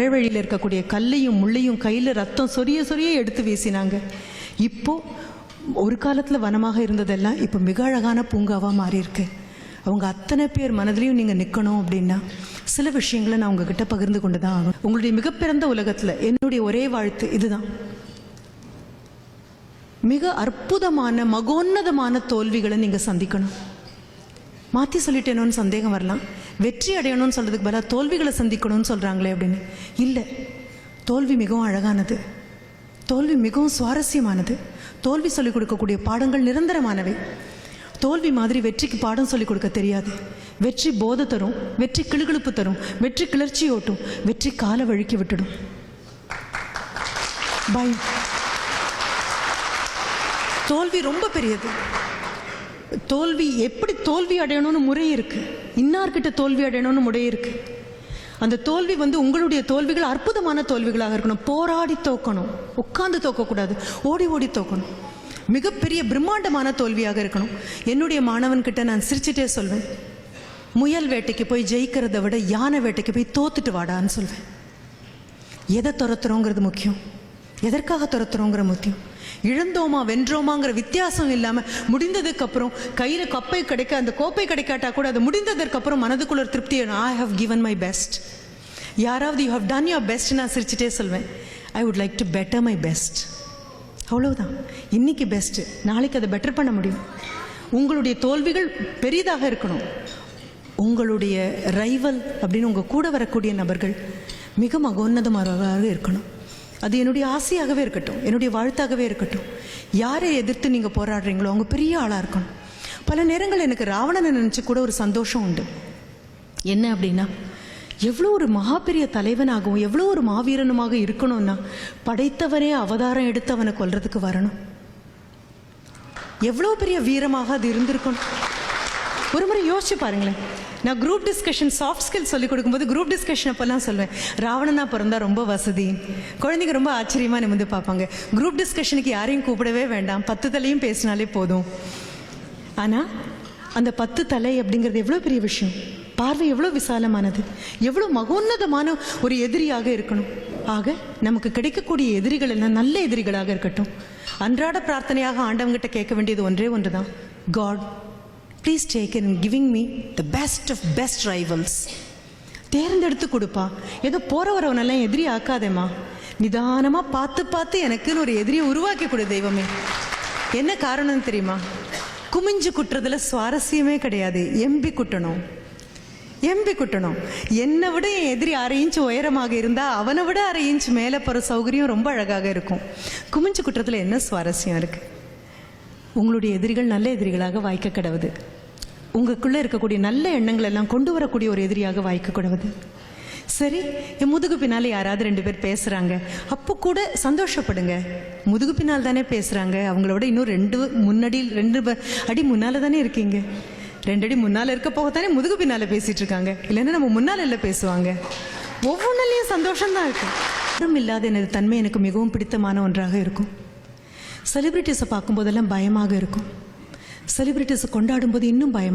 வழியில் இருக்கக்கூடிய கல்லையும் முள்ளையும் கையில் ரத்தம் சொரிய சொரிய எடுத்து வீசினாங்க. இப்போ ஒரு காலத்தில் வனமாக இருந்ததெல்லாம் இப்போ மிக அழகான பூங்காவாக மாறி இருக்கு. அவங்க அத்தனை பேர் மனதிலையும் நீங்கள் நிற்கணும் அப்படின்னா சில விஷயங்களை நான் உங்ககிட்ட பகிர்ந்து கொண்டு தான் ஆகணும். உங்களுடைய மிகப்பிறந்த உலகத்தில் என்னுடைய ஒரே வாழ்த்து இதுதான். மிக அற்புதமான மகோன்னதமான தோல்விகளை நீங்கள் சந்திக்கணும். மாற்றி சொல்லிட்டேனோன்னு சந்தேகம் வரலாம். வெற்றி அடையணும்னு சொல்கிறதுக்கு பதிலாக தோல்விகளை சந்திக்கணும்னு சொல்கிறாங்களே அப்படின்னு. இல்லை, தோல்வி மிகவும் அழகானது, தோல்வி மிகவும் சுவாரஸ்யமானது. தோல்வி சொல்லிக் கொடுக்கக்கூடிய பாடங்கள் நிரந்தரமானவை. தோல்வி மாதிரி வெற்றிக்கு பாடம் சொல்லிக் கொடுக்க தெரியாது. வெற்றி போதை தரும், வெற்றி கிளுகிழுப்பு தரும், வெற்றி கிளர்ச்சி ஓட்டும், வெற்றி கால வழுக்கி விட்டுடும். பயம், தோல்வி ரொம்ப பெரியது. தோல்வி எப்படி தோல்வி அடையணும்னு முறை இருக்கு. இன்னார்கிட்ட தோல்வி அடையணும்னு முறை இருக்கு. அந்த தோல்வி உங்களுடைய தோல்விகள் அற்புதமான தோல்விகளாக இருக்கணும். போராடி தோக்கணும், உட்கார்ந்து தோக்கக்கூடாது, ஓடி ஓடி தோக்கணும். மிகப்பெரிய பிரம்மாண்டமான தோல்வியாக இருக்கணும். என்னுடைய மாணவன்கிட்ட நான் சிரிச்சுட்டே சொல்வேன், முயல் வேட்டைக்கு போய் ஜெயிக்கிறத விட யானை வேட்டைக்கு போய் தோத்துட்டு வாடான்னு சொல்வேன். எதை துரத்துறோங்கிறது முக்கியம், எதற்காக துரத்துறோங்கிற முக்கியம். இழந்தோமா வென்றோமாங்கிற வித்தியாசம் இல்லாமல் முடிந்ததுக்கு அப்புறம் கையில் கப்பை கிடைக்க அந்த கோப்பை கிடைக்காட்டா கூட அது முடிந்ததற்கு அப்புறம் மனதுக்குள்ள ஒரு திருப்தி. I have given my best. யாராவது you have done your best நான் சிரிச்சுட்டே சொல்வேன், I would like to better my best. அவ்வளவுதான். இன்னைக்கு பெஸ்ட்டு, நாளைக்கு அதை பெட்டர் பண்ண முடியும். உங்களுடைய தோல்விகள் பெரிதாக இருக்கணும். உங்களுடைய ரைவல் அப்படின்னு உங்கள் கூட வரக்கூடிய நபர்கள் மிக மகோன்னதமாக இருக்கணும். அது என்னுடைய ஆசையாகவே இருக்கட்டும், என்னுடைய வாழ்த்தாகவே இருக்கட்டும். யாரை எதிர்த்து நீங்கள் போராடுறீங்களோ அவங்க பெரிய ஆளாக இருக்கணும். பல நேரங்கள் எனக்கு ராவணனை நினச்சி கூட ஒரு சந்தோஷம் உண்டு. என்ன அப்படின்னா, எவ்வளோ ஒரு மகா பெரிய தலைவனாகவும் எவ்வளோ ஒரு மாவீரனுமாக இருக்கணும்னா படைத்தவரே அவதாரம் எடுத்து அவனை கொல்றதுக்கு வரணும். எவ்வளோ பெரிய வீரமாக அது இருந்திருக்கணும். ஒரு முறை யோசிச்சு பாருங்களேன். நான் குரூப் டிஸ்கஷன் சாஃப்ட் ஸ்கில் சொல்லிக் கொடுக்கும்போது குரூப் டிஸ்கஷன் அப்போல்லாம் சொல்வேன், ராவணனா பிறந்தா ரொம்ப வசதி. குழந்தைங்க ரொம்ப ஆச்சரியமாக நிமிந்து பார்ப்பாங்க. குரூப் டிஸ்கஷனுக்கு யாரையும் கூப்பிடவே வேண்டாம், 10 தலையும் பேசினாலே போதும். ஆனால் அந்த 10 தலை அப்படிங்கிறது எவ்வளோ பெரிய விஷயம். பார்வை எவ்வளோ விசாலமானது, எவ்வளோ மகோன்னதமான ஒரு எதிரியாக இருக்கணும். ஆக நமக்கு கிடைக்கக்கூடிய எதிரிகள் எல்லாம் நல்ல எதிரிகளாக இருக்கட்டும். அன்றாட பிரார்த்தனையாக ஆண்டவங்கிட்ட கேட்க வேண்டியது ஒன்றே ஒன்று தான், God please take in giving me the best of best rivals. தேர்ந்தெடுத்து கொடுப்பா. ஏதோ போற வரவனெல்லாம் எதிரி ஆக்காதேம்மா. நிதானமாக பார்த்து பார்த்து எனக்குன்னு ஒரு எதிரியை உருவாக்கி கொடு தெய்வமே. என்ன காரணம் தெரியுமா? குமிஞ்சு குட்டுறதுல சுவாரஸ்யமே கிடையாது. எம்பி குட்டணும், எம்பி குட்டணும். என்னை விட என் எதிரி 1/2 இன்ச் உயரமாக இருந்தால் அவனை விட 1/2 இன்ச் மேலே போகிற சௌகரியம் ரொம்ப அழகாக இருக்கும். குமிஞ்சு குட்டுறதுல என்ன சுவாரஸ்யம் இருக்கு? உங்களுடைய எதிரிகள் நல்ல எதிரிகளாக வாய்க்க கிடவுது. உங்களுக்குள்ளே இருக்கக்கூடிய நல்ல எண்ணங்கள் எல்லாம் கொண்டு வரக்கூடிய ஒரு எதிரியாக வாய்க்க கிடவுது. சரி, என் முதுகு பின்னால் யாராவது 2 பேர் பேசுகிறாங்க, அப்போ கூட சந்தோஷப்படுங்க. முதுகு பின்னால் தானே பேசுகிறாங்க, அவங்களோட இன்னும் 2 அடி முன்னால் தானே இருக்கீங்க. 2 அடி முன்னால் இருக்க போக தானே முதுகு பின்னால் பேசிகிட்டு இருக்காங்க. இல்லைன்னா நம்ம முன்னால் இல்லை பேசுவாங்க. ஒவ்வொன்றிலையும் சந்தோஷம்தான் இருக்கு. யாரும் இல்லாத எனது தன்மை எனக்கு மிகவும் பிடித்தமான ஒன்றாக இருக்கும். செலிபிரிட்டிஸை பார்க்கும்போதெல்லாம் பயமாக இருக்கும். செலிபிரிட்டிஸை கொண்டாடும்போது இன்னும் பயம்.